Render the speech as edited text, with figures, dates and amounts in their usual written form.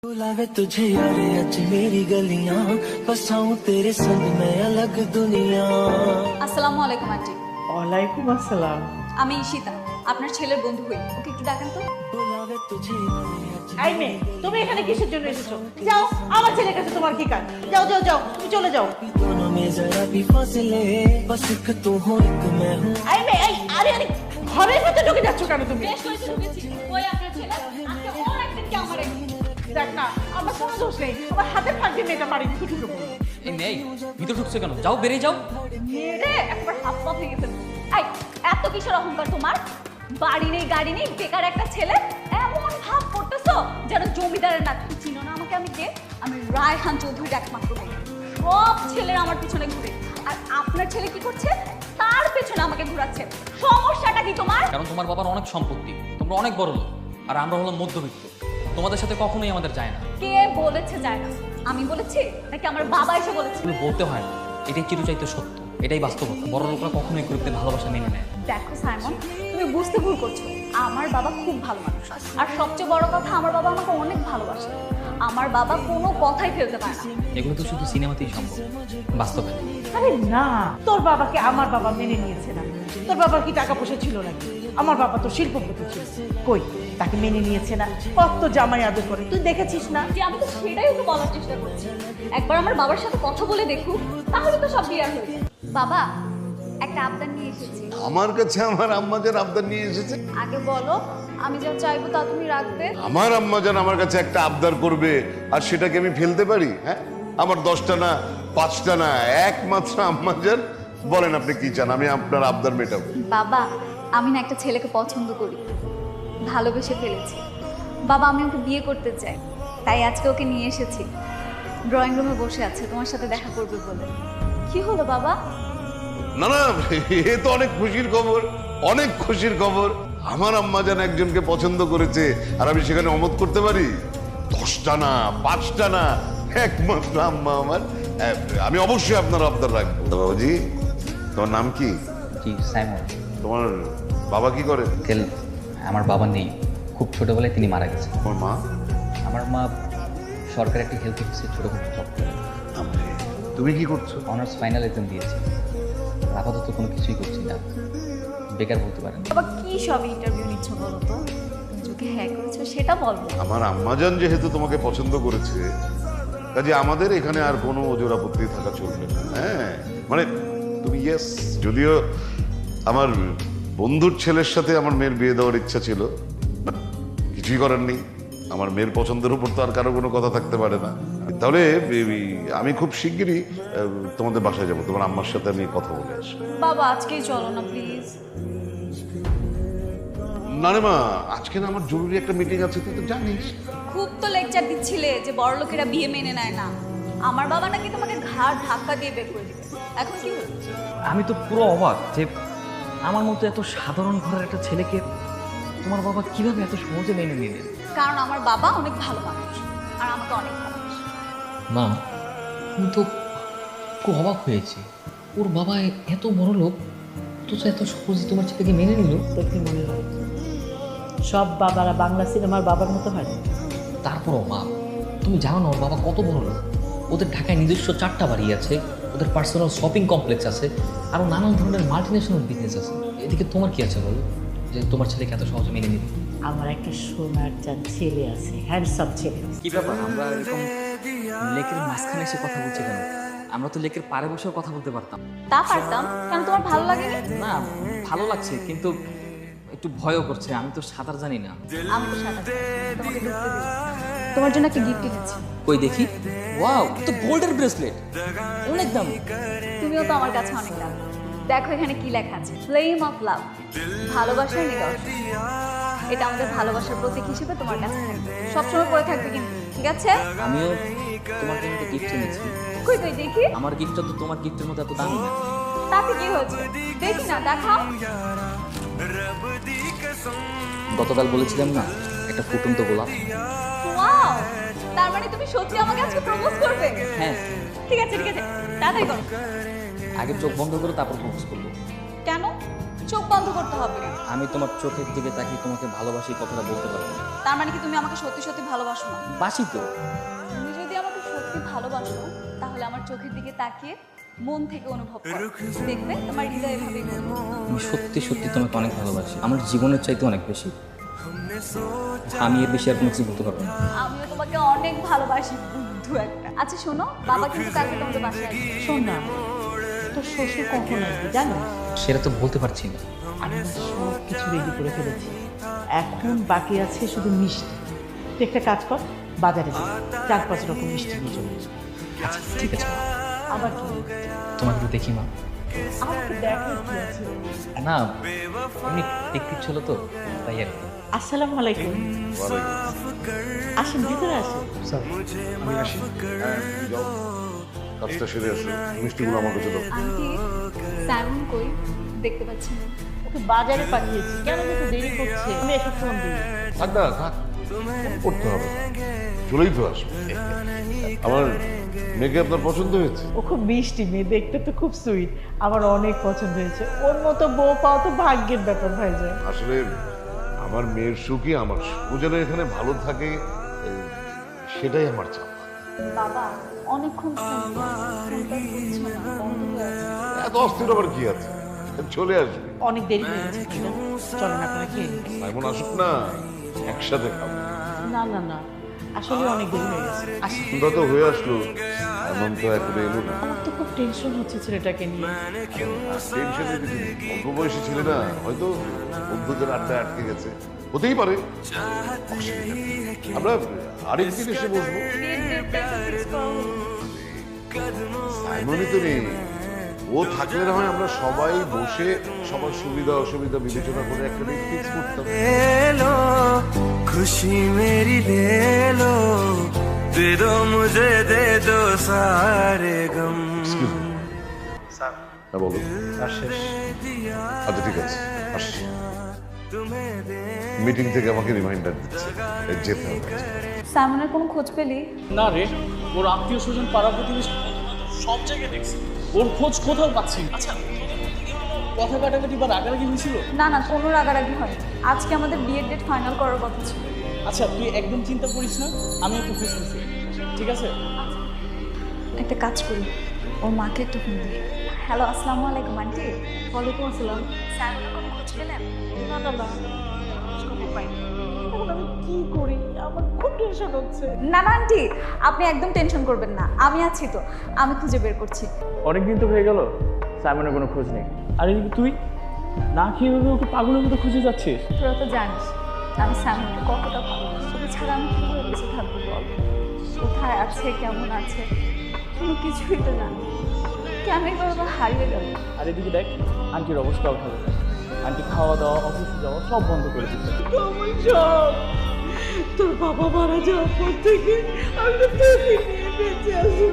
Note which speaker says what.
Speaker 1: बुलावे तुझे यार आज मेरी गलियां बसाऊं तेरे संग मैं अलग दुनिया।
Speaker 2: আসসালামু আলাইকুম আন্টি।
Speaker 3: ওয়ালাইকুম আসসালাম।
Speaker 2: আমি ঈশিতা, আপনার ছেলের বন্ধু হই। ওকে একটু ডাকেন তো।
Speaker 1: बुलावे तुझे
Speaker 3: এই মেয়ে, তুমি এখানে কিসের জন্য এসেছো? যাও, আমার ছেলের কাছে তোমার কি কাজ? যাও যাও যাও, তুমি চলে যাও।
Speaker 1: दोनों में जरा भी फासले बस एक तू हो एक मैं हूँ।
Speaker 3: এই মেয়ে, এই আরে আরে, ঘরের ভিতরে ঢুকে যাচ্ছ কেন তুমি?
Speaker 2: বেশ করেছে ঢুকেছি। ওই আপনার ছেলে আজকে ওর একদিন কে আমার একদিন।
Speaker 3: দেখ না, আমার কোনো দোষ নেই, আমার হাতের ফাঁকে মেয়েটা বাড়ি ঢুকে ঢুকে পড়লো।
Speaker 4: এই মেয়ে ভিতর ঢুকছে কেন? যাও, বেরিয়ে যাও।
Speaker 2: মেরে একবার হাত পা ভেঙে ফেলবো। এই এত কিসের অহংকার তোমার? বাড়ি নেই গাড়ি নেই, বেকার একটা ছেলে, এমন ভাব করতেছো যেন জমিদারের না। তুমি চিনো না আমাকে? আমি কে? আমি রায়হান চৌধুরীর একমাত্র মেয়ে। সব ছেলেরা আমার পিছনে ঘুরে, আর আপনার ছেলে কি করছে? তার পেছনে আমাকে ঘোরাচ্ছে। সমস্যাটা কি তোমার?
Speaker 4: কারণ তোমার বাবার অনেক সম্পত্তি, তোমরা অনেক বড় লোক, আর আমরা হলাম মধ্যবিত্ত। তোমাদের সাথে কখনোই আমাদের যায় না।
Speaker 2: কে বলেছে যায় না? আমি বলেছি নাকি আমার বাবা এসে বলেছে?
Speaker 4: তুমি বলতে হয় না, এটাই চিরচাইতে সত্য, এটাই বাস্তবতা। বড় লোকরা কখনোই গরিবদের ভালোবাসা মেনে নেয়।
Speaker 2: দেখো সাইমন, তুমি বুঝতে ভুল করছো। আমার বাবা খুব ভালো মানুষ, আর সবচেয়ে বড় কথা আমার বাবা আমাকে অনেক ভালোবাসে। আমার বাবা কোনো কথাই ফেলতে পারে না।
Speaker 4: এগুলো তো শুধু সিনেমাতেই সম্ভব, বাস্তবে না।
Speaker 3: আরে না, তোর বাবাকে আমার বাবা মেনে নিয়েছে না। তোর বাবার কি টাকা পয়সা ছিল নাকি? আমার বাবা তো শিল্পপতি ছিল, কই তাকে মেনে নিয়েছে না? কত জামাই আদর করে, তুই দেখেছিস না?
Speaker 2: যে আমি তো সেটাই ওকে বলার চেষ্টা করছি। একবার আমার বাবার সাথে কথা বলে দেখুক, তাহলে তো সব ক্লিয়ার হয়ে যাবে। বাবা, একটা আবদার নিয়ে এসেছি।
Speaker 5: আমার কাছে আমার আম্মাজান আবদার নিয়ে এসেছে।
Speaker 2: আগে বলো, আমি যা চাইবো তা তুমি রাখবে।
Speaker 5: আমার আম্মাজান আমার কাছে একটা আবদার করবে, আর সেটাকে আমি ফেলতে পারি? হ্যাঁ, আমার 10টা না 5টা না, একমাত্র আম্মাজান। বলেন আপনি কি চান, আমি আপনার আবদার মেটাবো।
Speaker 2: বাবা, আমি না একটা ছেলেকে পছন্দ করি, ভালোবেসে ফেলেছি। বাবা, আমি ওকে বিয়ে করতে চাই, তাই আজকে ওকে নিয়ে এসেছি। ড্রয়িং রুমে বসে আছে তোমার সাথে দেখা করবে বলে। কি হলো বাবা?
Speaker 5: না না, এ তো অনেক খুশির খবর, অনেক খুশির খবর। আমার আম্মাজান একজনকে পছন্দ করেছে, আর আমি সেখানে অমত করতে পারি? 10টা না 5টা না, একমাত্র আম্মা আমার। আমি অবশ্যই আপনার আবদার রাখবো। তো বাবাজি, তোমার নাম কি?
Speaker 4: কি সাইমন?
Speaker 5: তোমার বাবা কি করে?
Speaker 4: আমার বাবা নেই, খুব ছোটবেলায় তিনি মারা গেছেন।
Speaker 5: তোমার মা?
Speaker 4: আমার মা সরকারি একটি হেলথ অফিসে ছোটখাটো জব করে।
Speaker 5: তুমি কি করছো?
Speaker 4: অনার্স ফাইনাল এক্সাম দিয়েছি, আপাতত কোনো কিছুই করছি না, বেকার বলতে পারেন।
Speaker 2: বাবা, কি সব ইন্টারভিউ নিচ্ছ বলো তো? তুমি যোগে হ্যাঁ করেছো সেটা বলো।
Speaker 5: আমার আম্মাজান যেহেতু তোমাকে পছন্দ করেছে, কাজে আমাদের এখানে আর কোনো ওজোর আপত্তি থাকা চলবে না। হ্যাঁ, মানে তুমি ইয়েস। যদিও আমার বন্ধুর ছেলের সাথে আমার মেয়ের বিয়ে দেওয়ার ইচ্ছা ছিল, বাট কিছুই করার নেই। আমার মেয়ের পছন্দের উপর তো আর কারো কোনো কথা থাকতে পারে না। তাহলে আমি খুব শিগগিরই তোমাদের বাসায় যাবো, তোমার আম্মার সাথে আমি কথা বলে আসবো।
Speaker 2: বাবা, আজকেই চলো না প্লিজ।
Speaker 5: না রে মা, আজকে না আমার জরুরি একটা মিটিং আছে, তুই তো জানিস।
Speaker 2: খুব তো লেকচার দিচ্ছিলে যে বড় লোকেরা বিয়ে মেনে নেয় না। আমার বাবা নাকি তোমাকে ঘাড় ধাক্কা দিয়ে বের করে দিবে। এখন কি হলো?
Speaker 4: আমি তো পুরো অবাক যে আমার মতো এত সাধারণ ঘরের একটা ছেলেকে তোমার বাবা কিভাবে এত সহজে মেনে নিলেন।
Speaker 2: কারণ আমার বাবা অনেক ভালো মানুষ, আর আমাকে অনেক ভালোবাসে।
Speaker 4: মা, আমি তো খুব অবাক হয়েছি, ওর বাবা এত বড় লোক, অথচ এত সহজে তোমার ছেলেকে মেনে নিল।
Speaker 3: তোর কি মনে হয় সব বাবারা বাংলা সিনেমার বাবার মতো হয় না?
Speaker 4: তারপরও মা, তুমি জানো না ওর বাবা কত বড় লোক? ওদের ঢাকায় নিজস্ব 4টা বাড়ি আছে, ওদের পার্সোনাল শপিং কমপ্লেক্স আছে, আরও নানান ধরনের মাল্টিনেশনাল বিজনেস আছে। এদিকে তোমার কি আছে বলো, যে তোমার ছেলেকে এত সহজে মেনে নিবে?
Speaker 3: আমার একটা সোনার চাঁদ ছেলে আছে, হ্যান্ডসাম ছেলে।
Speaker 4: কি ব্যাপার, আমরা এরকম লেকের মাঝখানে এসে কথা বলছি কেন? আমরা তো লেকের পাড়ে বসেও কথা বলতে পারতাম।
Speaker 2: তা পারতাম, কেন তোমার ভালো লাগেনি?
Speaker 4: না, ভালো লাগছে, কিন্তু একটু ভয়ও করছে। আমি তো সাঁতার জানি না।
Speaker 2: আমি তো সাদা, তোমাকে ঢুকতে দিই। তোমার জন্য একটা গিফট এনেছি।
Speaker 4: কই দেখি। ওয়াও, তো গোল্ডের ব্রেসলেট, অনেক দাম।
Speaker 2: তুমিও তো আমার কাছে অনেক দাম। দেখো এখানে কি লেখা আছে, ফ্লেম অফ লাভ, ভালোবাসার নিদর্শন। এটা আমাদের ভালোবাসার প্রতীক হিসেবে তোমার কাছে থাকবে, সবসময় পরে থাকবে কিন্তু, ঠিক আছে?
Speaker 4: আমিও তোমার জন্য একটা গিফট এনেছি।
Speaker 2: কই কই দেখি।
Speaker 4: আমার গিফটটা তো তোমার গিফটের মতো এত দামি না।
Speaker 2: তাতে কি হয়েছে? দেখি না, দেখাও।
Speaker 4: গতকাল বলেছিলাম না, একটা ফুটন্ত গোলাপ।
Speaker 2: ওয়াও, তার মানে তুমি সত্যি আমাকে আজকে প্রপোজ করবে?
Speaker 4: হ্যাঁ,
Speaker 2: ঠিক আছে ঠিক আছে, তাড়াতাড়ি করো।
Speaker 4: আগে চোখ বন্ধ করে তারপর প্রপোজ করবো।
Speaker 2: কেন? চোখ বন্ধ করতে হবে।
Speaker 6: আমি তোমার চোখের দিকে তাকিয়ে তোমাকে ভালোবাসি কথাটা বলতে পারবো না।
Speaker 2: তার মানে কি তুমি আমাকে সত্যি সত্যি ভালোবাসো না?
Speaker 6: বাসি তো।
Speaker 2: তুমি যদি আমাকে সত্যি ভালোবাসো তাহলে আমার চোখের দিকে তাকিয়ে মন থেকে অনুভব করো, দেখবে তোমার হৃদয় এভাবেই বলবে।
Speaker 6: আমি সত্যি সত্যি তোমাকে অনেক ভালোবাসি, আমার জীবনের চাইতে অনেক বেশি। আমি এর বেশি আর কোনো কিছু বলতে পারবো না।
Speaker 2: আমিও তোমাকে অনেক ভালোবাসি বুদ্ধু একটা। আচ্ছা শোনো, বাবা কিন্তু কালকে তোমাদের বাসায় আসবে।
Speaker 3: শোন না, তোর শ্বশুর কখন আসবে জানিস?
Speaker 4: সেটা তো বলতে পারছি না।
Speaker 3: আমরা সব কিছু রেডি করে ফেলেছি, এখন বাকি আছে শুধু মিষ্টি। তুই একটা কাজ কর, বাজারে যা, 4-5 রকম মিষ্টি নিয়ে চলে আয়।
Speaker 4: আচ্ছা ঠিক আছে মা।
Speaker 3: আবার কি?
Speaker 4: তোমাকে তো দেখি মা।
Speaker 3: আমাকে দেখো কি আছে।
Speaker 4: না এমনি দেখতে ছিল তো তাই আর কি।
Speaker 3: আসসালামু আলাইকুম। আসেন, ভিতরে আসেন।
Speaker 5: আমি আসি। হ্যাঁ যাও, কাজটা সেরে আসো, মিষ্টিগুলো আমার কাছে দাও।
Speaker 2: আন্টি সাইমন কই? দেখতে পাচ্ছি না।
Speaker 3: ওকে বাজারে পাঠিয়েছি, কেন এত দেরি করছে? আমি এসে ফোন দিই।
Speaker 5: থাক না থাক, করতে হবে, চলেই তো আসবে। আমার মেয়েকে আপনার পছন্দ হয়েছে?
Speaker 3: ও খুব মিষ্টি মেয়ে, দেখতে তো খুব সুইট, আমার অনেক পছন্দ হয়েছে। ওর মতো বউ পাওয়া তো ভাগ্যের ব্যাপার ভাই যায়।
Speaker 5: আসলে আমার মেয়ের সুখই আমার সুখ। ও যেন এখানে ভালো থাকে, সেটাই আমার চাপ।
Speaker 2: বাবা অনেকক্ষণ ফোনটা করছো না, বন্ধ হয়ে আছে।
Speaker 5: এত অস্থির আবার কি আছে, চলে আসবে।
Speaker 3: অনেক দেরি হয়ে গেছে, চলেন আপনারা খেয়ে নিন।
Speaker 5: এমন আসুক না, একসাথে খাবো।
Speaker 3: না না না, আসলে অনেক দেরি হয়ে গেছে। আসি।
Speaker 5: সন্ধ্যা তো হয়ে আসলো, এমন তো এখনো এলো না।
Speaker 3: আমার তো খুব টেনশন হচ্ছে ছেলেটাকে নিয়ে।
Speaker 5: টেনশনের কিছু নেই, অল্প বয়সী ছেলে না, হয়তো বন্ধুদের আড্ডায় আটকে গেছে, হতেই পারে। অসুবিধা নেই। আমরা আরেকদিন এসে বসবো। সাইমনই তো নেই, ও থাকলে না হয় আমরা সবাই বসে সবার সুবিধা অসুবিধা বিবেচনা করে একটা ডেট ফিক্স করতাম।
Speaker 1: ले लो खुशी मेरी ले लो दे दो मुझे दे दो सारे गम
Speaker 5: হ্যাঁ বলো। আচ্ছা ঠিক আছে, আসছি। মিটিং থেকে আমাকে রিমাইন্ডার দিচ্ছে, যেতে হবে।
Speaker 2: সাইমনের কোনো খোঁজ পেলি?
Speaker 7: না রে, ওর আত্মীয় স্বজন পাড়া প্রতিবেশী সব জায়গায় দেখছি, ওর খোঁজ কোথাও পাচ্ছি না। আচ্ছা কথা কাটাকাটি বা রাগারাগি হয়েছিল?
Speaker 2: না না, কোনো রাগারাগি হয়নি। আজকে আমাদের বিয়ের ডেট ফাইনাল করার কথা ছিল।
Speaker 7: আচ্ছা তুই একদম চিন্তা করিস না, আমি একটু খুঁজতেছি, ঠিক আছে?
Speaker 2: একটা কাজ করি, ওর মাকে একটু ফোন দিই। হ্যালো, আসসালামু আলাইকুম আন্টি।
Speaker 3: ওয়ালাইকুম আসসালাম।
Speaker 2: সাইমনের কোনো খোঁজ পেলেন?
Speaker 3: না না না, খবর পাইনি। এখন আমি কি করি, আমার খুব টেনশন হচ্ছে।
Speaker 2: না না আন্টি, আপনি একদম টেনশন করবেন না, আমি আছি তো, আমি খুঁজে বের করছি।
Speaker 7: অনেকদিন তো হয়ে গেল, সাইমনের কোনো খোঁজ নেই। আর এদিকে তুই না খেয়ে ভেবে ওকে পাগলের মতো খুঁজে যাচ্ছিস।
Speaker 2: তোরা তো জানিস আমি সাইমনকে কতটা ভালোবাসি, ওকে ছাড়া আমি কীভাবে বেঁচে থাকবো বল? কোথায় আছে, কেমন আছে, কোনো কিছুই তো জানি। কেন এভাবে হারিয়ে গেল?
Speaker 7: আর এদিকে দেখ আন্টির অবস্থাও ভালো না, আন্টি খাওয়া দাওয়া অফিসে যাওয়া সব বন্ধ করে দিচ্ছে।
Speaker 3: আমার সব, তোর বাবা মারা যাওয়ার পর থেকে আমি তো তোকে নিয়ে বেঁচে আছি।